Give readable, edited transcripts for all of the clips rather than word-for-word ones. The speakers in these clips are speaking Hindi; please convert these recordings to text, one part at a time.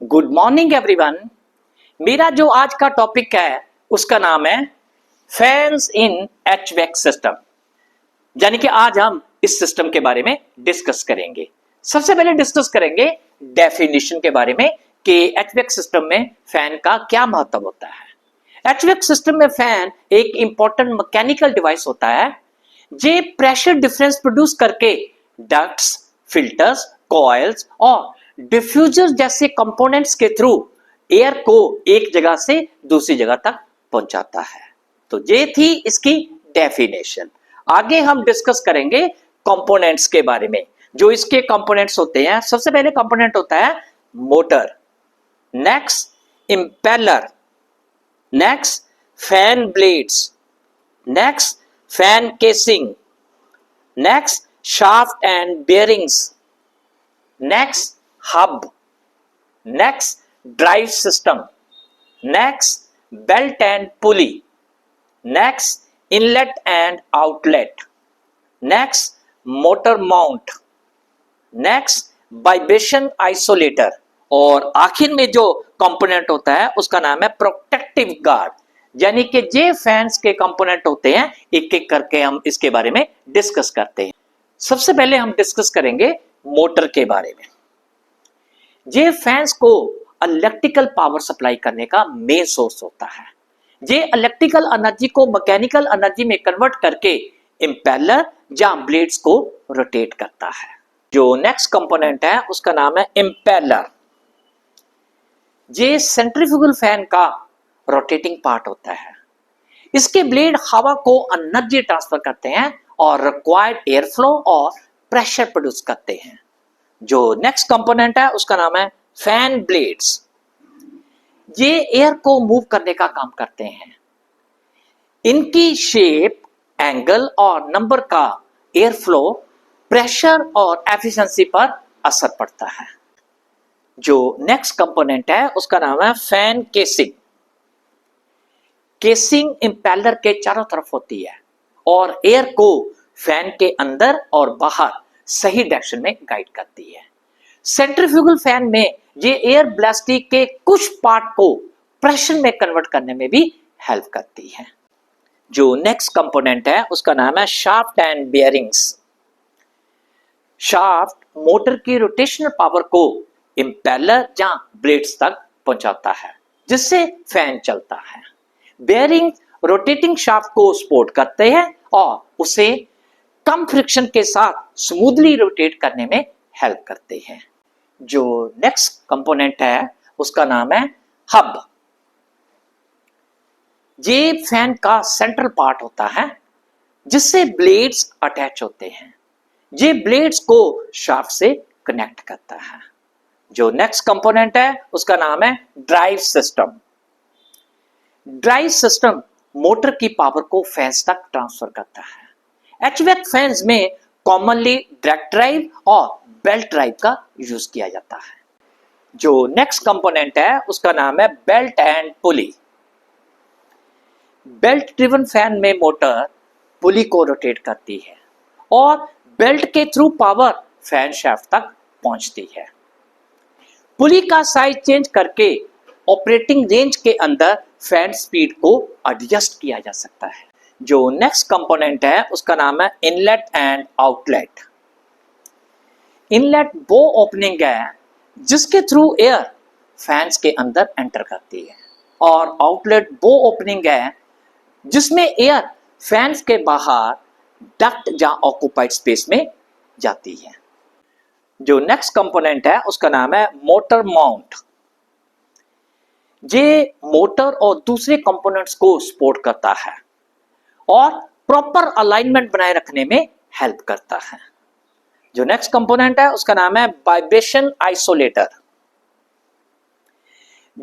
Good morning everyone. मेरा जो आज का टॉपिक है उसका नाम है फैंस इन एचवैक सिस्टम। यानी कि आज हम इस सिस्टम के बारे में डिस्कस करेंगे। सबसे पहले डिस्कस करेंगे डेफिनेशन के बारे में कि एचवैक सिस्टम में फैन का क्या महत्व होता है। एचवैक सिस्टम में फैन एक इंपॉर्टेंट मैकेनिकल डिवाइस होता है जो प्रेशर डिफरेंस प्रोड्यूस करके डक्ट्स, फिल्टर्स, कॉइल्स और डिफ्यूजर जैसे कंपोनेंट्स के थ्रू एयर को एक जगह से दूसरी जगह तक पहुंचाता है। तो ये थी इसकी डेफिनेशन। आगे हम डिस्कस करेंगे कंपोनेंट्स के बारे में। जो इसके कंपोनेंट्स होते हैं, सबसे पहले कंपोनेंट होता है motor, next impeller, next fan blades, next fan casing, next shaft and bearings, next hub, next drive system, next belt and pulley, next inlet and outlet, next motor mount, next vibration isolator और आखिर में जो कंपोनेंट होता है उसका नाम है प्रोटेक्टिव गार्ड। यानी कि जे फैंस के कंपोनेंट होते हैं, एक एक करके हम इसके बारे में डिस्कस करते हैं। सबसे पहले हम डिस्कस करेंगे मोटर के बारे में। ये फैंस को इलेक्ट्रिकल पावर सप्लाई करने का मेन सोर्स होता है। ये इलेक्ट्रिकल एनर्जी को मैकेनिकल एनर्जी में कन्वर्ट करके इंपेलर या ब्लेड्स को रोटेट करता है। जो नेक्स्ट कंपोनेंट है उसका नाम है इंपेलर। ये सेंट्रीफ्यूगल फैन का रोटेटिंग पार्ट होता है। इसके ब्लेड हवा को एनर्जी ट्रांसफर करते हैं और रिक्वायर्ड एयर फ्लो और प्रेशर प्रोड्यूस करते हैं। जो नेक्स्ट कंपोनेंट है उसका नाम है फैन ब्लेड्स। ये एयर को मूव करने का काम करते हैं। इनकी शेप, एंगल और नंबर का एयर फ्लो, प्रेशर और एफिशिएंसी पर असर पड़ता है। जो नेक्स्ट कंपोनेंट है उसका नाम है फैन केसिंग। केसिंग इंपेलर के चारों तरफ होती है और एयर को फैन के अंदर और बाहर सही डायरेक्शन में गाइड करती है। सेंट्रीफ्यूगल फैन में ये एयर ब्लास्टी के कुछ पार्ट को प्रेशर में कन्वर्ट करने में भी हेल्प करती है। जो नेक्स्ट कंपोनेंट है उसका नाम है shaft and bearings. Shaft motor की रोटेशनल पावर को इंपेलर या ब्लेड्स तक पहुंचाता है जिससे फैन चलता है। बेयरिंग रोटेटिंग शाफ्ट को सपोर्ट करते हैं और उसे कम फ्रिक्शन के साथ स्मूथली रोटेट करने में हेल्प करते हैं। जो नेक्स्ट कंपोनेंट है उसका नाम है हब। ये फैन का सेंट्रल पार्ट होता है जिससे ब्लेड्स अटैच होते हैं। ये ब्लेड्स को शाफ्ट से कनेक्ट करता है। जो नेक्स्ट कंपोनेंट है उसका नाम है drive system. Drive system motor की पावर को फैंस तक ट्रांसफर करता है। एचवैक फैंस में कॉमनली डायरेक्ट ड्राइव और बेल्ट ड्राइव का यूज किया जाता है। जो नेक्स्ट कंपोनेंट है उसका नाम है belt and pulley. Belt driven fan में मोटर पुली को रोटेट करती है और बेल्ट के थ्रू पावर फैन शाफ्ट तक पहुंचती है। पुली का साइज चेंज करके ऑपरेटिंग रेंज के अंदर फैन स्पीड को एडजस्ट किया जा सकता है। जो नेक्स्ट कंपोनेंट है उसका नाम है इनलेट एंड आउटलेट। इनलेट वो ओपनिंग है जिसके थ्रू एयर फैंस के अंदर एंटर करती है और आउटलेट वो ओपनिंग है जिसमें एयर फैंस के बाहर डक्ट या ऑक्यूपाइड स्पेस में जाती है। जो नेक्स्ट कंपोनेंट है उसका नाम है मोटर माउंट। ये मोटर और दूसरे कंपोनेंट्स को सपोर्ट करता है और प्रॉपर अलाइनमेंट बनाए रखने में हेल्प करता है। जो नेक्स्ट कंपोनेंट है उसका नाम है वाइब्रेशन आइसोलेटर।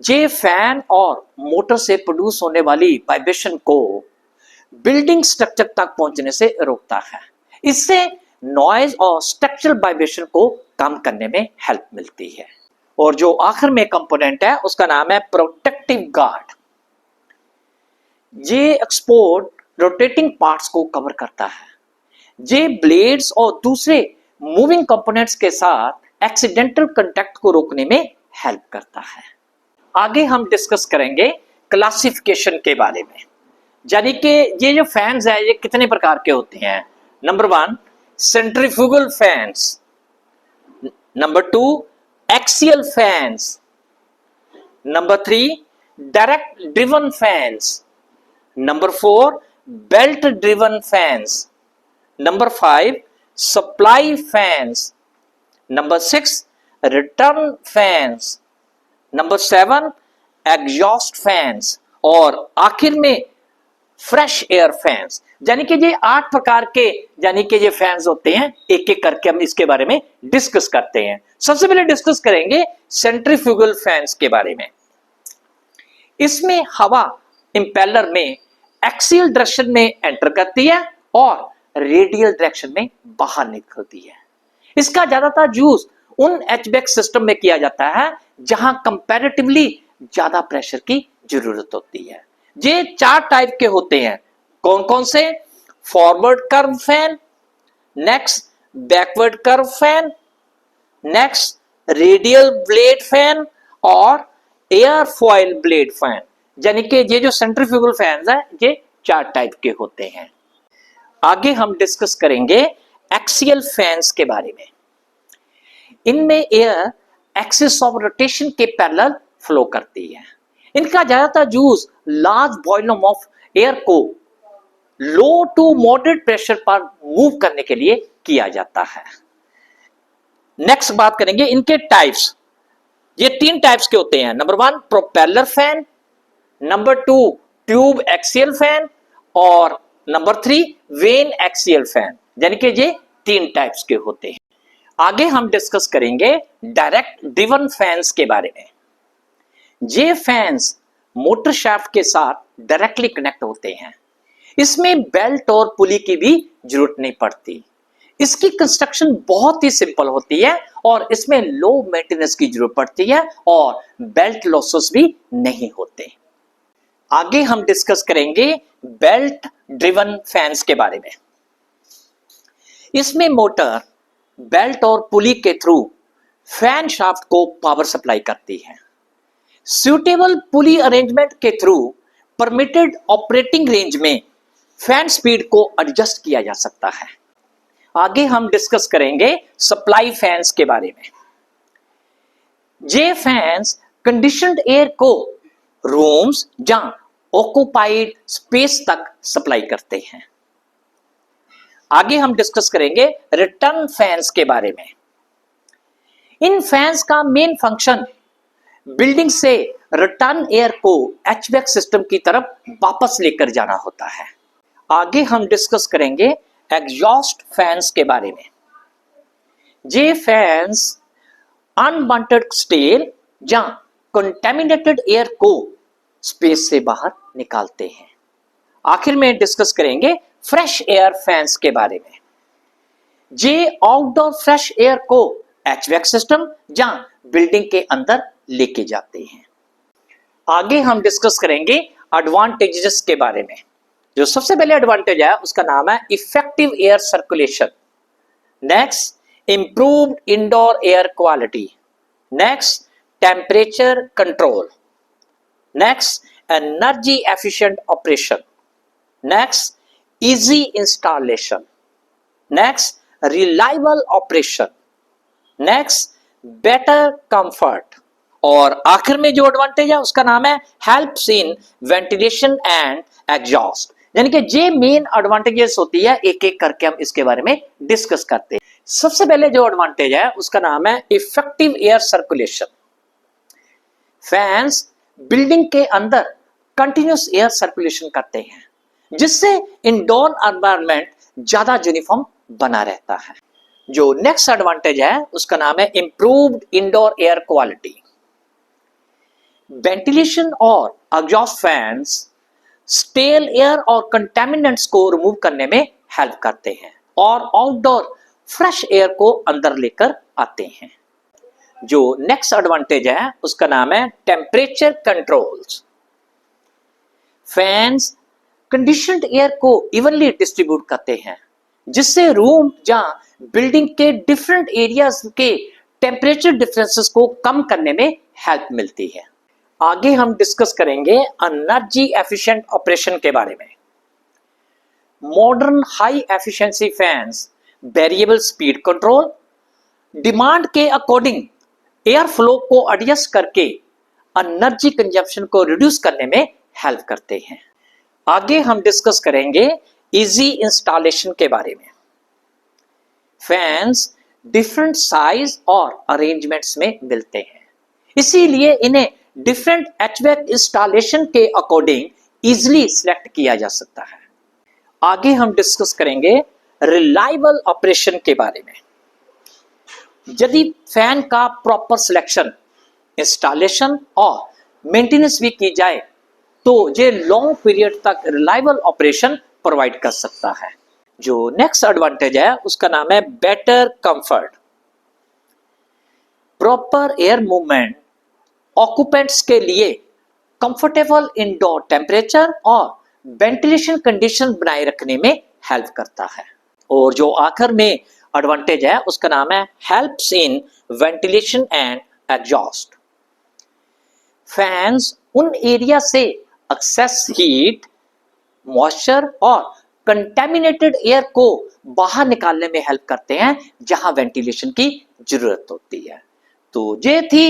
ये फैन और मोटर से प्रोड्यूस होने वाली वाइब्रेशन को बिल्डिंग स्ट्रक्चर तक पहुंचने से रोकता है। इससे नॉइज और स्ट्रक्चरल वाइब्रेशन को कम करने में हेल्प मिलती है। और जो आखिर में कंपोनेंट है उसका नाम है प्रोटेक्टिव गार्ड। ये एक्सपोर्ट रोटेटिंग पार्ट्स को कवर करता है। ये ब्लेड्स और दूसरे मूविंग कंपोनेंट्स के साथ एक्सीडेंटल कांटेक्ट को रोकने में हेल्प करता है। आगे हम डिस्कस करेंगे क्लासिफिकेशन के बारे में, यानी कि ये जो फैंस है ये कितने प्रकार के होते हैं। Number 1 centrifugal fans, number 2 axial fans, number 3 direct driven fans, number 4 belt driven fans, number 5 supply fans, number 6 return fans, number 7 exhaust fans और आखिर में फ्रेश एयर फैंस। यानी कि ये 8 प्रकार के यानी कि ये फैंस होते हैं, एक एक करके हम इसके बारे में डिस्कस करते हैं। सबसे पहले डिस्कस करेंगे सेंट्रीफ्यूगल फैंस के बारे में। इसमें हवा इंपेलर में एक्सियल डायरेक्शन में एंटर करती है और रेडियल डायरेक्शन में बाहर निकलती है। इसका ज्यादातर यूज उन एचवैक सिस्टम में किया जाता है जहां कंपैरेटिवली ज्यादा प्रेशर की जरूरत होती है। ये 4 टाइप के होते हैं। कौन कौन से? Forward curve fan, next backward curve fan, next radial blade fan और एयर फॉयल ब्लेड फैन। यानी कि ये जो सेंट्रीफ्यूगल फैंस है ये 4 टाइप के होते हैं। आगे हम डिस्कस करेंगे एक्सियल फैंस के बारे में। इनमें एयर एक्सिस ऑफ रोटेशन के पैरेलल फ्लो करती है। इनका ज्यादातर use large volume of air को लो टू मॉडरेट प्रेशर पर मूव करने के लिए किया जाता है। नेक्स्ट बात करेंगे इनके टाइप्स। ये 3 टाइप्स के होते हैं। Number 1 propeller fan, number 2 tube axial fan और नंबर 3 वेन एक्सियल फैन। यानी कि ये 3 टाइप्स के होते हैं। आगे हम डिस्कस करेंगे डायरेक्ट ड्रिवन फैंस के बारे में। ये फैंस मोटर शाफ्ट के साथ डायरेक्टली कनेक्ट होते हैं। इसमें बेल्ट और पुली की भी जरूरत नहीं पड़ती। इसकी कंस्ट्रक्शन बहुत ही सिंपल होती है और इसमें लो मेंटेनेंस की जरूरत पड़ती है और बेल्ट लॉसेस भी नहीं होते। आगे हम डिस्कस करेंगे बेल्ट ड्रिवन फैंस के बारे में। इसमें मोटर बेल्ट और पुली के थ्रू फैन शाफ्ट को पावर सप्लाई करती है। सुटेबल पुली अरेंजमेंट के थ्रू परमिटेड ऑपरेटिंग रेंज में फैन स्पीड को एडजस्ट किया जा सकता है। आगे हम डिस्कस करेंगे सप्लाई फैंस के बारे में। ये फैंस कंडीशनड एयर को रूम्स या ऑक्युपाइड स्पेस तक सप्लाई करते हैं। आगे हम डिस्कस करेंगे रिटर्न फैंस के बारे में। इन फैंस का मेन फंक्शन बिल्डिंग से रिटर्न एयर को एचवैक सिस्टम की तरफ वापस लेकर जाना होता है। आगे हम डिस्कस करेंगे एग्जॉस्ट फैंस के बारे में। ये फैंस अनवांटेड स्टेल या कंटेमिनेटेड एयर को स्पेस से बाहर निकालते हैं। आखिर में डिस्कस करेंगे फ्रेश एयर फैंस के बारे में। ये आउटडोर फ्रेश एयर को एचवैक सिस्टम या बिल्डिंग के अंदर लेके जाते हैं। आगे हम डिस्कस करेंगे एडवांटेजेस के बारे में। जो सबसे पहले एडवांटेज है उसका नाम है effective air circulation, next improved indoor air quality, next temperature control, next energy efficient operation, next easy installation, next reliable operation, next better comfort और आखिर में जो एडवांटेज है उसका नाम है helps in ventilation and exhaust. यानी कि ये मेन एडवांटेजेस होती है, एक एक करके हम इसके बारे में डिस्कस करते हैं। सबसे पहले जो एडवांटेज है उसका नाम है effective air circulation. Fans building के अंदर कंटिन्यूस एयर सर्कुलेशन करते हैं जिससे इंडोर एनवायरनमेंट ज्यादा यूनिफॉर्म बना रहता है। जो नेक्स्ट एडवांटेज है उसका नाम है improved indoor air quality. Ventilation और एग्जॉस्ट फैंस स्टेल एयर और कंटेमिनेंट्स को रिमूव करने में हेल्प करते हैं और आउटडोर फ्रेश एयर को अंदर लेकर आते हैं। जो नेक्स्ट एडवांटेज है उसका नाम है temperature controls. Fans conditioned air को इवनली डिस्ट्रीब्यूट करते हैं जिससे रूम या बिल्डिंग के डिफरेंट एरियाज के टेम्परेचर डिफरेंसेस को कम करने में हेल्प मिलती है। आगे हम डिस्कस करेंगे एनर्जी एफिशिएंट ऑपरेशन के बारे में। Modern high efficiency fans variable speed control, demand के अकॉर्डिंग एयर फ्लो को एडजस्ट करके एनर्जी कंजप्शन को रिड्यूस करने में हेल्प करते हैं। आगे हम डिस्कस करेंगे इजी इंस्टॉलेशन के बारे में। फैंस डिफरेंट साइज और अरेंजमेंट्स में मिलते हैं, इसीलिए इन्हें डिफरेंट एचवैक इंस्टॉलेशन के अकॉर्डिंग इजीली सिलेक्ट किया जा सकता है। आगे हम डिस्कस करेंगे रिलायबल ऑपरेशन के बारे में। यदि फैन का प्रॉपर सिलेक्शन, इंस्टॉलेशन और मेंटेनेंस भी की जाए तो ये लॉन्ग पीरियड तक रिलायबल ऑपरेशन प्रोवाइड कर सकता है। जो नेक्स्ट एडवांटेज है उसका नाम है better comfort. Proper air movement occupants के लिए कंफर्टेबल इंडोर टेम्परेचर और वेंटिलेशन कंडीशन बनाए रखने में हेल्प करता है। और जो आखिर में एडवांटेज है उसका नाम है helps in ventilation and exhaust. Fans उन एरिया से एक्सेस हीट, मॉइस्चर और कंटेमिनेटेड एयर को बाहर निकालने में हेल्प करते हैं जहां वेंटिलेशन की जरूरत होती है। तो ये थी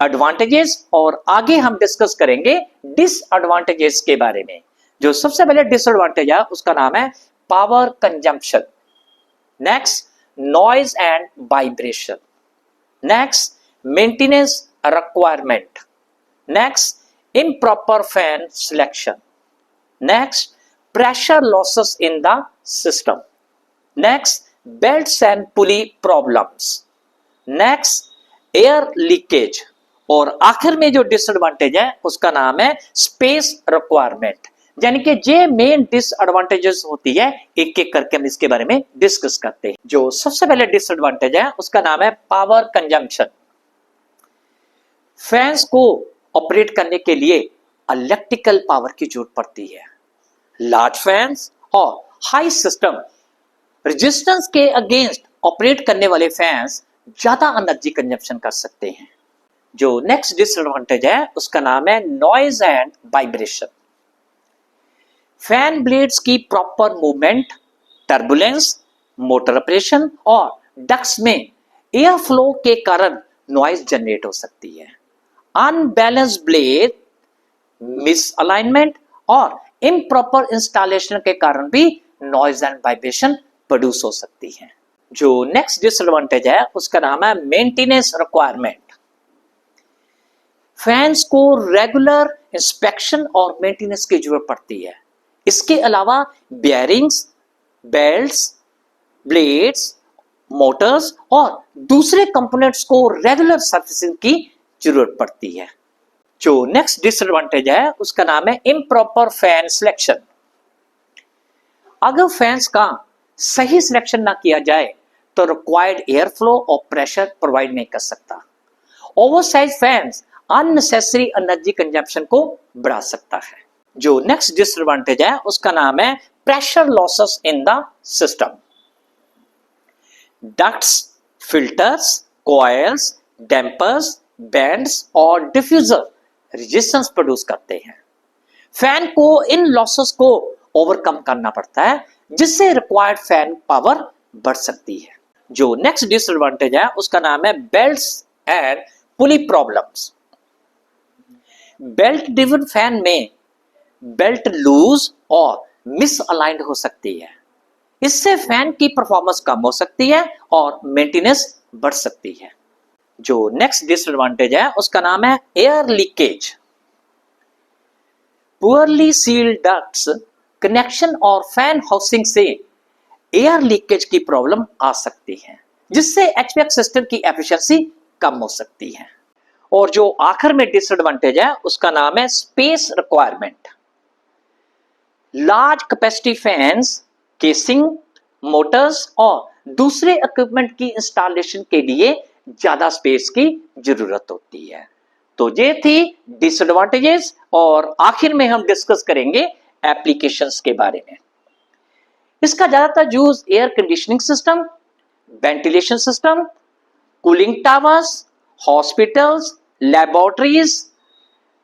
एडवांटेजेस, और आगे हम डिस्कस करेंगे डिसएडवांटेजेस के बारे में। जो सबसे पहले डिसएडवांटेज है उसका नाम है power consumption, next noise and vibration, next maintenance requirement, next improper fan selection, next pressure losses in the system, next belts and pulley problems, next air leakage, और आखिर में जो डिसएडवांटेज है उसका नाम है स्पेस रिक्वायरमेंट। यानी कि ये मेन डिसएडवांटेजेस होती है, एक एक करके हम इसके बारे में डिस्कस करते हैं। जो सबसे पहले डिसएडवांटेज है उसका नाम है पावर कंजम्पशन। फैंस को ऑपरेट करने के लिए इलेक्ट्रिकल पावर की जरूरत पड़ती है। लार्ज फैंस और हाई सिस्टम रेजिस्टेंस के अगेंस्ट ऑपरेट करने वाले फैंस ज्यादा एनर्जी कंजप्शन कर सकते हैं। जो नेक्स्ट डिसएडवांटेज है उसका नाम है noise and vibration. Fan blades की proper movement, turbulence, motor operation और डक्ट्स में एयर फ्लो के कारण नॉइज जनरेट हो सकती है। अनबैलेंस ब्लेड, मिसअलाइनमेंट और इम्प्रॉपर इंस्टॉलेशन के कारण भी नॉइज एंड वाइब्रेशन प्रोड्यूस हो सकती है। जो नेक्स्ट डिसएडवांटेज है उसका नाम है मेंटेनेंस रिक्वायरमेंट। फैंस को रेगुलर इंस्पेक्शन और मेंटेनेंस की जरूरत पड़ती है। इसके अलावा बेयरिंग्स, बेल्ट्स, ब्लेड्स, मोटर्स और दूसरे कंपोनेंट्स को रेगुलर सर्विसिंग की जरूरत पड़ती है। जो नेक्स्ट डिसएडवांटेज है उसका नाम है इम्प्रॉपर फैन सिलेक्शन। अगर फैंस का सही सिलेक्शन ना किया जाए तो रिक्वायर्ड एयर फ्लो और प्रेशर प्रोवाइड नहीं कर सकता। Oversize fans unnecessary energy consumption को बढ़ा सकता है। जो नेक्स्ट डिसएडवांटेज है उसका नाम है pressure losses in the system. Ducts, filters, coils, dampers, bands और डिफ्यूजर रेजिस्टेंस प्रोड्यूस करते हैं। फैन को इन लॉसेस को ओवरकम करना पड़ता है जिससे रिक्वायर्ड फैन पावर बढ़ सकती है। जो नेक्स्ट डिसएडवांटेज है उसका नाम है belts and pulley problems. Belt driven fan में बेल्ट लूज और मिसअलाइंड हो सकती है। इससे फैन की परफॉर्मेंस कम हो सकती है और मेंटेनेंस बढ़ सकती है। जो नेक्स्ट डिसएडवांटेज है उसका नाम है air leakage. Poorly sealed ducts, connection और फैन हाउसिंग से एयर लीकेज की प्रॉब्लम आ सकती है जिससे एचवैक सिस्टम की एफिशिएंसी कम हो सकती है। और जो आखिर में डिसएडवांटेज है उसका नाम है space requirement. Large capacity fans, casing, Motors और दूसरे इक्विपमेंट की इंस्टॉलेशन के लिए ज्यादा स्पेस की जरूरत होती है। तो ये थी डिसएडवांटेजेस, और आखिर में हम डिस्कस करेंगे एप्लीकेशंस के बारे में। इसका ज्यादातर use air conditioning system, ventilation system, cooling towers, hospitals, laboratories,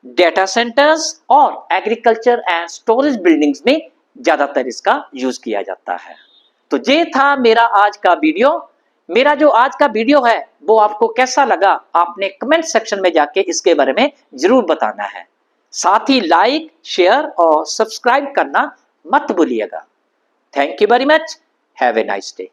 data centres और एग्रीकल्चर एंड स्टोरेज बिल्डिंग्स में ज्यादातर इसका यूज किया जाता है। तो ये था मेरा आज का वीडियो। मेरा जो आज का वीडियो है वो आपको कैसा लगा, आपने कमेंट सेक्शन में जाके इसके बारे में जरूर बताना है। साथ ही लाइक, शेयर और सब्सक्राइब करना मत भूलिएगा। Thank you very much. Have a nice day.